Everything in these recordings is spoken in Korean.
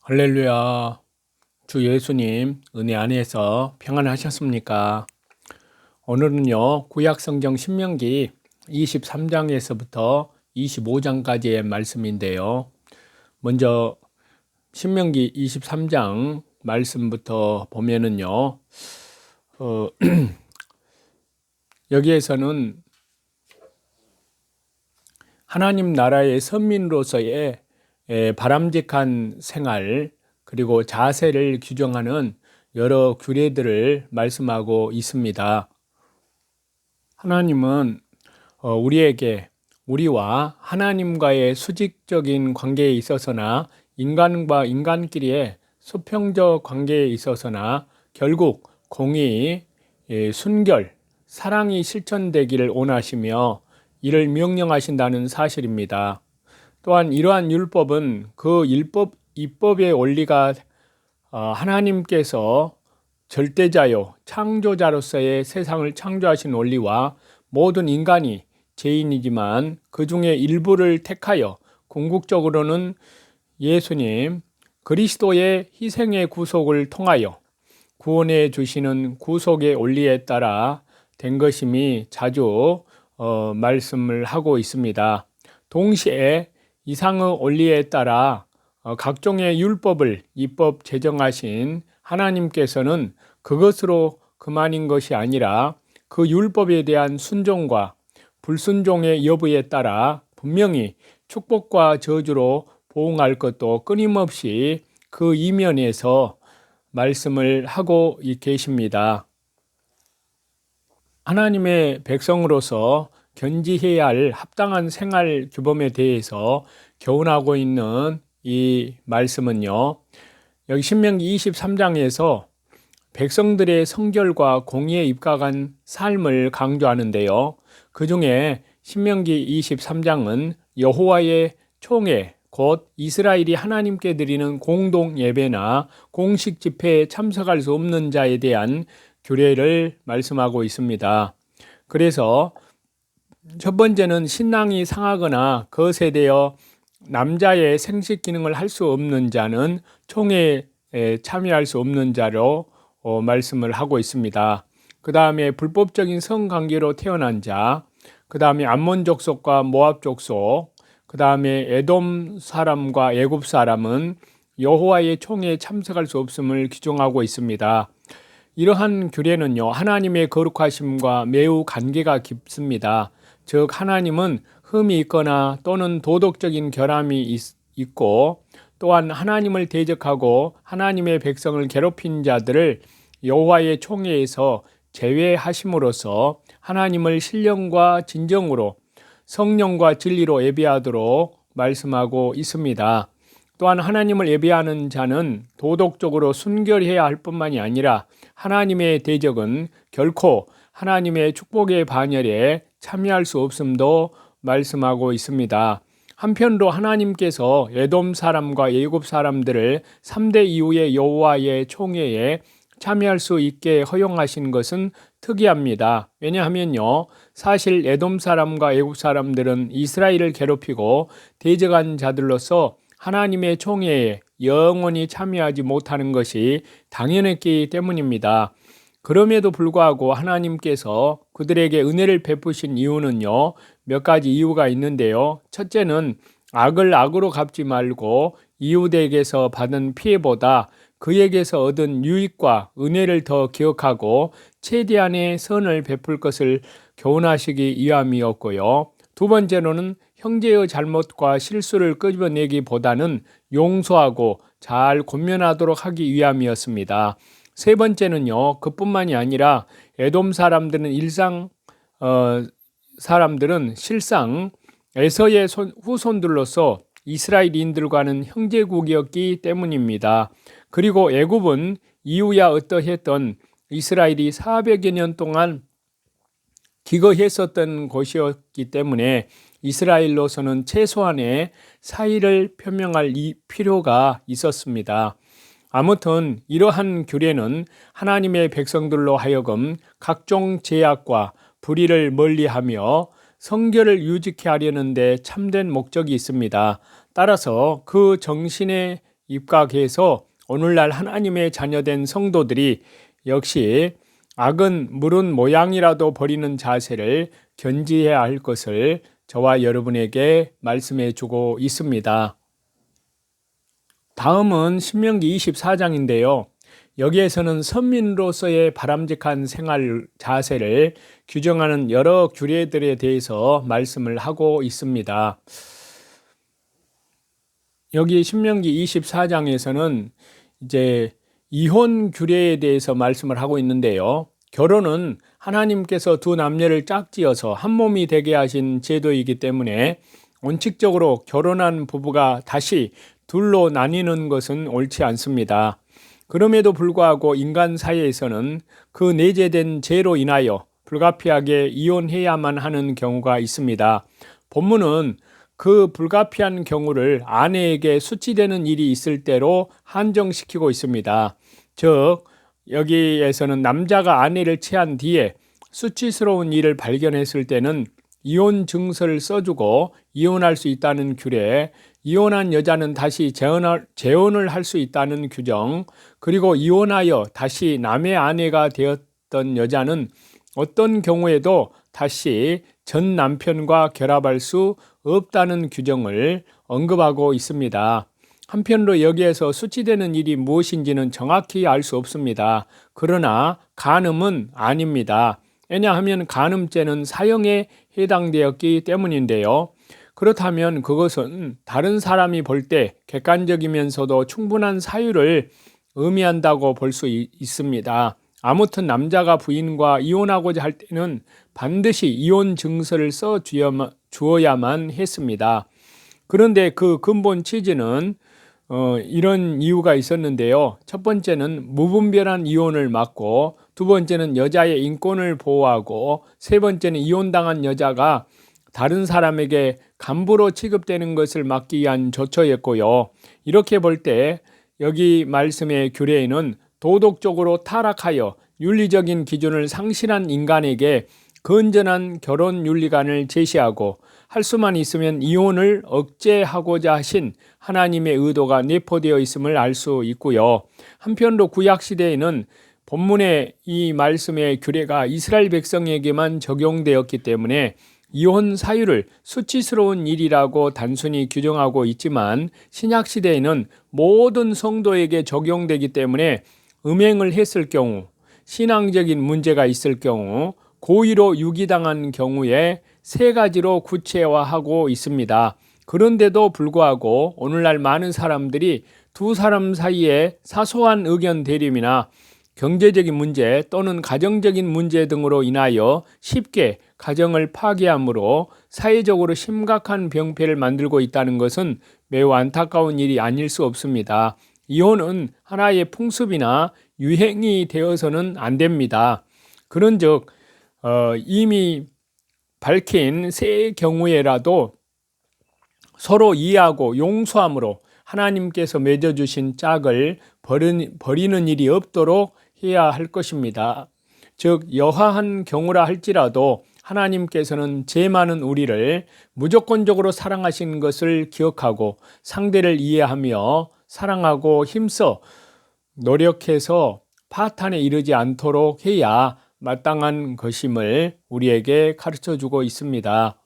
할렐루야. 주 예수님 은혜 안에서 평안하셨습니까? 오늘은요, 구약성경 신명기 23장에서부터 25장까지의 말씀인데요. 먼저 신명기 23장 말씀부터 보면은요, 여기에서는 하나님 나라의 선민으로서의 바람직한 생활 그리고 자세를 규정하는 여러 규례들을 말씀하고 있습니다. 하나님은 우리와 하나님과의 수직적인 관계에 있어서나 인간과 인간끼리의 수평적 관계에 있어서나 결국 공의, 순결, 사랑이 실천되기를 원하시며 이를 명령하신다는 사실입니다. 또한 이러한 율법은 그 이법의 원리가 하나님께서 절대자요 창조자로서의 세상을 창조하신 원리와 모든 인간이 죄인이지만 그 중에 일부를 택하여 궁극적으로는 예수님 그리스도의 희생의 구속을 통하여 구원해 주시는 구속의 원리에 따라 된 것임이 자주 말씀을 하고 있습니다. 동시에 이상의 원리에 따라 각종의 율법을 입법 제정하신 하나님께서는 그것으로 그만인 것이 아니라 그 율법에 대한 순종과 불순종의 여부에 따라 분명히 축복과 저주로 보응할 것도 끊임없이 그 이면에서 말씀을 하고 계십니다. 하나님의 백성으로서 견지해야 할 합당한 생활 규범에 대해서 교훈하고 있는 이 말씀은요, 여기 신명기 23장에서 백성들의 성결과 공의에 입각한 삶을 강조하는데요. 그 중에 신명기 23장은 여호와의 총회, 곧 이스라엘이 하나님께 드리는 공동 예배나 공식 집회에 참석할 수 없는 자에 대한 규례를 말씀하고 있습니다. 그래서 첫 번째는 신랑이 상하거나 거세 되어 남자의 생식 기능을 할 수 없는 자는 총회에 참여할 수 없는 자로 말씀을 하고 있습니다. 그 다음에 불법적인 성관계로 태어난 자, 그 다음에 암몬 족속과 모압 족속, 그 다음에 에돔 사람과 애굽 사람은 여호와의 총회에 참석할 수 없음을 규정하고 있습니다. 이러한 규례는요, 하나님의 거룩하심과 매우 관계가 깊습니다. 즉 하나님은 흠이 있거나 또는 도덕적인 결함이 있고 또한 하나님을 대적하고 하나님의 백성을 괴롭힌 자들을 여호와의 총회에서 제외하심으로써 하나님을 신령과 진정으로 성령과 진리로 예배하도록 말씀하고 있습니다. 또한 하나님을 예배하는 자는 도덕적으로 순결해야 할 뿐만이 아니라 하나님의 대적은 결코 하나님의 축복의 반열에 참여할 수 없음도 말씀하고 있습니다. 한편으로 하나님께서 에돔 사람과 애굽 사람들을 3대 이후의 여호와의 총회에 참여할 수 있게 허용하신 것은 특이합니다. 왜냐하면요, 사실 에돔 사람과 애굽 사람들은 이스라엘을 괴롭히고 대적한 자들로서 하나님의 총회에 영원히 참여하지 못하는 것이 당연했기 때문입니다. 그럼에도 불구하고 하나님께서 그들에게 은혜를 베푸신 이유는요, 몇 가지 이유가 있는데요. 첫째는 악을 악으로 갚지 말고 이웃에게서 받은 피해보다 그에게서 얻은 유익과 은혜를 더 기억하고 최대한의 선을 베풀 것을 교훈하시기 위함이었고요. 두 번째로는 형제의 잘못과 실수를 끄집어내기보다는 용서하고 잘 권면하도록 하기 위함이었습니다. 세 번째는요, 그뿐만이 아니라 에돔 사람들은 실상 에서의 후손들로서 이스라엘인들과는 형제국이었기 때문입니다. 그리고 애굽은 이후야 어떠했던 이스라엘이 400여 년 동안 기거했었던 곳이었기 때문에 이스라엘로서는 최소한의 사의를 표명할 필요가 있었습니다. 아무튼 이러한 규례는 하나님의 백성들로 하여금 각종 죄악과 불의를 멀리하며 성결을 유지케 하려는 데 참된 목적이 있습니다. 따라서 그 정신에 입각해서 오늘날 하나님의 자녀된 성도들이 역시 악은 물은 모양이라도 버리는 자세를 견지해야 할 것을 저와 여러분에게 말씀해 주고 있습니다. 다음은 신명기 24장인데요. 여기에서는 선민으로서의 바람직한 생활 자세를 규정하는 여러 규례들에 대해서 말씀을 하고 있습니다. 여기 신명기 24장에서는 이제 이혼 규례에 대해서 말씀을 하고 있는데요. 결혼은 하나님께서 두 남녀를 짝지어서 한 몸이 되게 하신 제도이기 때문에 원칙적으로 결혼한 부부가 다시 둘로 나뉘는 것은 옳지 않습니다. 그럼에도 불구하고 인간 사회에서는 그 내재된 죄로 인하여 불가피하게 이혼해야만 하는 경우가 있습니다. 본문은 그 불가피한 경우를 아내에게 수치되는 일이 있을 때로 한정시키고 있습니다. 즉, 여기에서는 남자가 아내를 취한 뒤에 수치스러운 일을 발견했을 때는 이혼 증서를 써주고 이혼할 수 있다는 규례, 이혼한 여자는 다시 재혼을 할 수 있다는 규정, 그리고 이혼하여 다시 남의 아내가 되었던 여자는 어떤 경우에도 다시 전 남편과 결합할 수 없다는 규정을 언급하고 있습니다. 한편으로 여기에서 수치되는 일이 무엇인지는 정확히 알 수 없습니다. 그러나 간음은 아닙니다. 왜냐하면 간음죄는 사형에 해당되었기 때문인데요. 그렇다면 그것은 다른 사람이 볼 때 객관적이면서도 충분한 사유를 의미한다고 볼 수 있습니다. 아무튼 남자가 부인과 이혼하고자 할 때는 반드시 이혼 증서를 써 주어야만 했습니다. 그런데 그 근본 취지는 이런 이유가 있었는데요. 첫 번째는 무분별한 이혼을 막고, 두 번째는 여자의 인권을 보호하고, 세 번째는 이혼당한 여자가 다른 사람에게 간부로 취급되는 것을 막기 위한 조처였고요. 이렇게 볼 때 여기 말씀의 규례에는 도덕적으로 타락하여 윤리적인 기준을 상실한 인간에게 건전한 결혼 윤리관을 제시하고 할 수만 있으면 이혼을 억제하고자 하신 하나님의 의도가 내포되어 있음을 알 수 있고요. 한편으로 구약시대에는 본문의 이 말씀의 규례가 이스라엘 백성에게만 적용되었기 때문에 이혼 사유를 수치스러운 일이라고 단순히 규정하고 있지만 신약시대에는 모든 성도에게 적용되기 때문에 음행을 했을 경우, 신앙적인 문제가 있을 경우, 고의로 유기당한 경우에 세 가지로 구체화하고 있습니다. 그런데도 불구하고 오늘날 많은 사람들이 두 사람 사이에 사소한 의견 대립이나 경제적인 문제 또는 가정적인 문제 등으로 인하여 쉽게 가정을 파괴함으로 사회적으로 심각한 병폐를 만들고 있다는 것은 매우 안타까운 일이 아닐 수 없습니다. 이혼은 하나의 풍습이나 유행이 되어서는 안 됩니다. 그런즉 이미 밝힌 세 경우에라도 서로 이해하고 용서함으로 하나님께서 맺어주신 짝을 버리는 일이 없도록 해야 할 것입니다. 즉 여하한 경우라 할지라도 하나님께서는 죄 많은 우리를 무조건적으로 사랑하신 것을 기억하고 상대를 이해하며 사랑하고 힘써 노력해서 파탄에 이르지 않도록 해야 마땅한 것임을 우리에게 가르쳐주고 있습니다.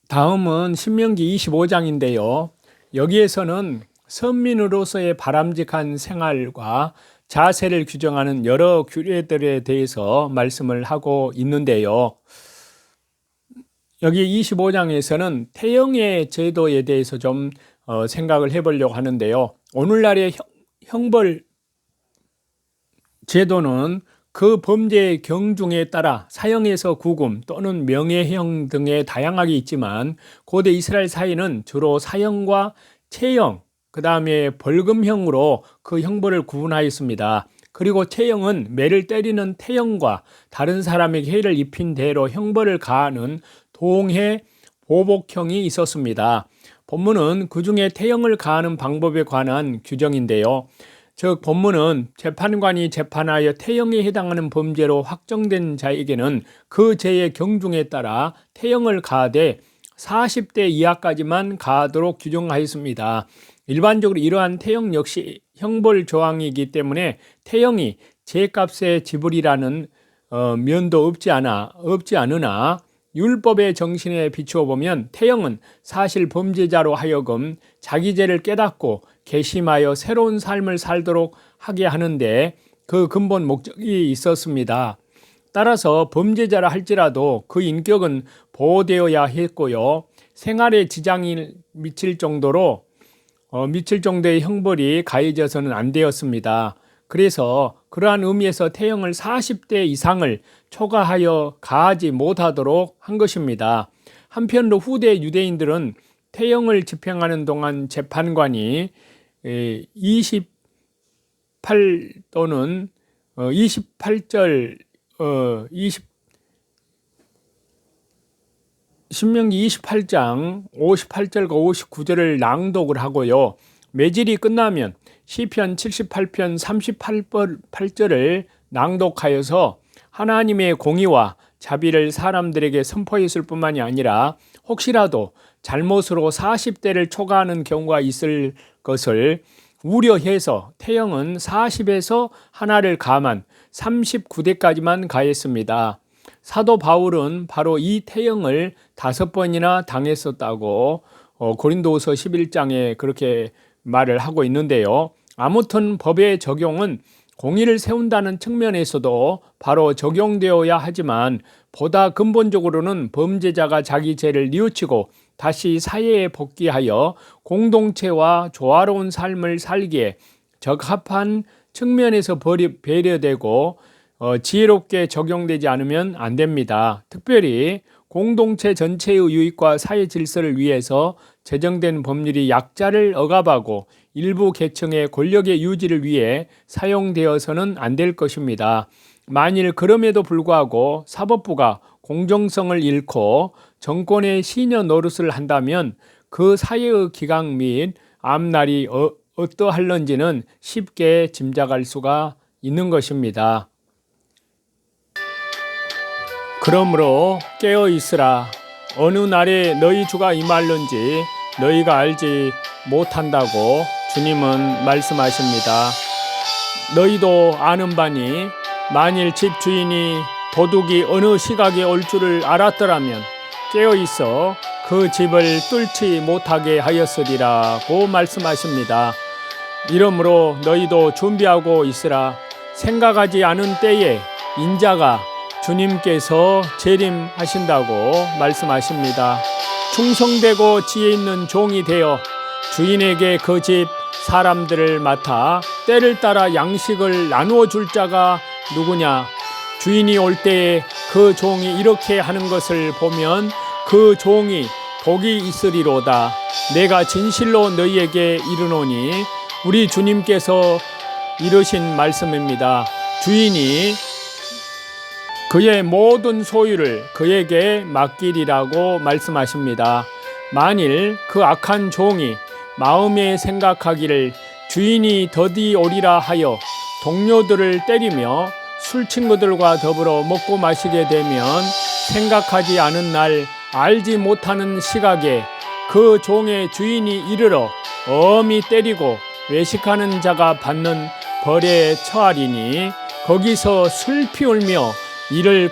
다음은 신명기 25장인데요. 여기에서는 선민으로서의 바람직한 생활과 자세를 규정하는 여러 규례들에 대해서 말씀을 하고 있는데요. 여기 25장에서는 태형의 제도에 대해서 좀 생각을 해보려고 하는데요. 오늘날의 형벌 제도는 그 범죄의 경중에 따라 사형에서 구금 또는 명예형 등의 다양하게 있지만 고대 이스라엘 사회는 주로 사형과 체형, 그 다음에 벌금형으로 그 형벌을 구분하였습니다. 그리고 체형은 매를 때리는 태형과 다른 사람에게 해를 입힌 대로 형벌을 가하는 동해 보복형이 있었습니다. 본문은 그 중에 태형을 가하는 방법에 관한 규정인데요. 즉 본문은 재판관이 재판하여 태형에 해당하는 범죄로 확정된 자에게는 그 죄의 경중에 따라 태형을 가하되 40대 이하까지만 가하도록 규정하였습니다. 일반적으로 이러한 태형 역시 형벌 조항이기 때문에 태형이 죄값의 지불이라는 면도 없지 않으나 율법의 정신에 비추어 보면 태형은 사실 범죄자로 하여금 자기 죄를 깨닫고 개심하여 새로운 삶을 살도록 하게 하는데 그 근본 목적이 있었습니다. 따라서 범죄자라 할지라도 그 인격은 보호되어야 했고요. 생활에 지장이 미칠 정도의 형벌이 가해져서는 안 되었습니다. 그래서 그러한 의미에서 태형을 40대 이상을 초과하여 가하지 못하도록 한 것입니다. 한편으로 후대 유대인들은 태형을 집행하는 동안 재판관이 28 또는 28절 신명기 28장 58절과 59절을 낭독을 하고요. 매질이 끝나면 시편 78편 38절을 낭독하여서 하나님의 공의와 자비를 사람들에게 선포했을 뿐만이 아니라 혹시라도 잘못으로 40대를 초과하는 경우가 있을 것을 우려해서 태형은 40에서 하나를 감한 39대까지만 가했습니다. 사도 바울은 바로 이 태형을 5번이나 당했었다고 고린도후서 11장에 그렇게 말을 하고 있는데요. 아무튼 법의 적용은 공의를 세운다는 측면에서도 바로 적용되어야 하지만 보다 근본적으로는 범죄자가 자기 죄를 뉘우치고 다시 사회에 복귀하여 공동체와 조화로운 삶을 살기에 적합한 측면에서 배려되고 지혜롭게 적용되지 않으면 안 됩니다. 특별히 공동체 전체의 유익과 사회 질서를 위해서 제정된 법률이 약자를 억압하고 일부 계층의 권력의 유지를 위해 사용되어서는 안 될 것입니다. 만일 그럼에도 불구하고 사법부가 공정성을 잃고 정권의 시녀 노릇을 한다면 그 사회의 기강 및 앞날이 어떠할런지는 쉽게 짐작할 수가 있는 것입니다. 그러므로 깨어 있으라. 어느 날에 너희 주가 임할는지 너희가 알지 못한다고 주님은 말씀하십니다. 너희도 아는 바니 만일 집 주인이 도둑이 어느 시각에 올 줄을 알았더라면 깨어 있어 그 집을 뚫지 못하게 하였으리라고 말씀하십니다. 이러므로 너희도 준비하고 있으라. 생각하지 않은 때에 인자가 주님께서 재림하신다고 말씀하십니다. 충성되고 지혜 있는 종이 되어 주인에게 그 집 사람들을 맡아 때를 따라 양식을 나누어 줄 자가 누구냐? 주인이 올 때에 그 종이 이렇게 하는 것을 보면 그 종이 복이 있으리로다. 내가 진실로 너희에게 이르노니 우리 주님께서 이르신 말씀입니다. 주인이 그의 모든 소유를 그에게 맡기리라고 말씀하십니다. 만일 그 악한 종이 마음에 생각하기를 주인이 더디 오리라 하여 동료들을 때리며 술 친구들과 더불어 먹고 마시게 되면 생각하지 않은 날 알지 못하는 시각에 그 종의 주인이 이르러 엄히 때리고 외식하는 자가 받는 벌에 처하리니 거기서 슬피 울며 이를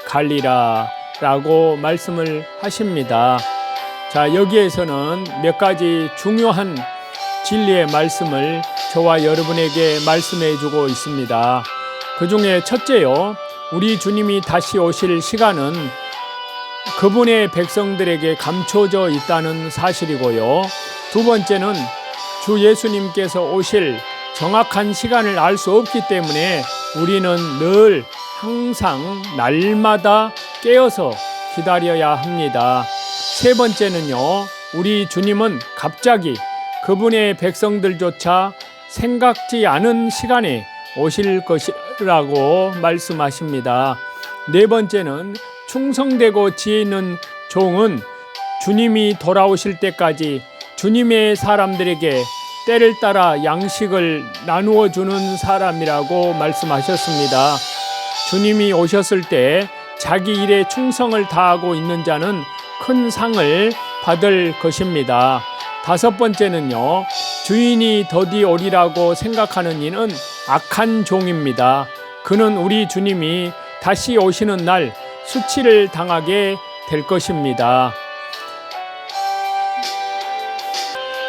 갈리라 라고 말씀을 하십니다. 자, 여기에서는 몇 가지 중요한 진리의 말씀을 저와 여러분에게 말씀해 주고 있습니다. 그 중에 첫째요, 우리 주님이 다시 오실 시간은 그분의 백성들에게 감춰져 있다는 사실이고요. 두 번째는 주 예수님께서 오실 정확한 시간을 알 수 없기 때문에 우리는 늘 항상 날마다 깨어서 기다려야 합니다. 세 번째는요, 우리 주님은 갑자기 그분의 백성들조차 생각지 않은 시간에 오실 것이라고 말씀하십니다. 네 번째는 충성되고 지혜 있는 종은 주님이 돌아오실 때까지 주님의 사람들에게 때를 따라 양식을 나누어 주는 사람이라고 말씀하셨습니다. 주님이 오셨을 때 자기 일에 충성을 다하고 있는 자는 큰 상을 받을 것입니다. 다섯 번째는요, 주인이 더디 오리라고 생각하는 이는 악한 종입니다. 그는 우리 주님이 다시 오시는 날 수치를 당하게 될 것입니다.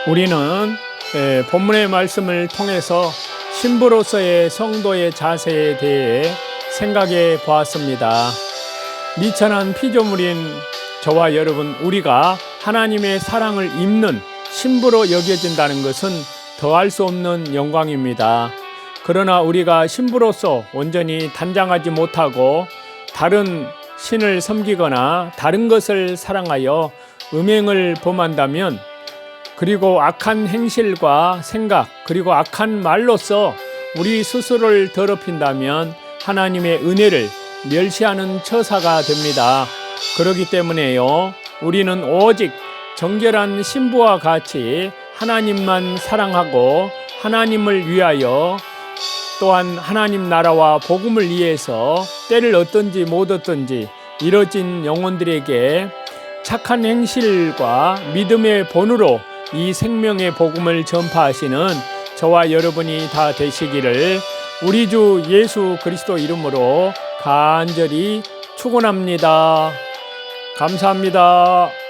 우리는 본문의 말씀을 통해서 신부로서의 성도의 자세에 대해 생각해 보았습니다. 미천한 피조물인 저와 여러분, 우리가 하나님의 사랑을 입는 신부로 여겨진다는 것은 더할 수 없는 영광입니다. 그러나 우리가 신부로서 온전히 단장하지 못하고 다른 신을 섬기거나 다른 것을 사랑하여 음행을 범한다면, 그리고 악한 행실과 생각, 그리고 악한 말로써 우리 스스로를 더럽힌다면 하나님의 은혜를 멸시하는 처사가 됩니다. 그렇기 때문에요, 우리는 오직 정결한 신부와 같이 하나님만 사랑하고 하나님을 위하여, 또한 하나님 나라와 복음을 위해서 때를 얻든지 못 얻든지 이뤄진 영혼들에게 착한 행실과 믿음의 본으로 이 생명의 복음을 전파하시는 저와 여러분이 다 되시기를 우리 주 예수 그리스도 이름으로 간절히 축원합니다. 감사합니다.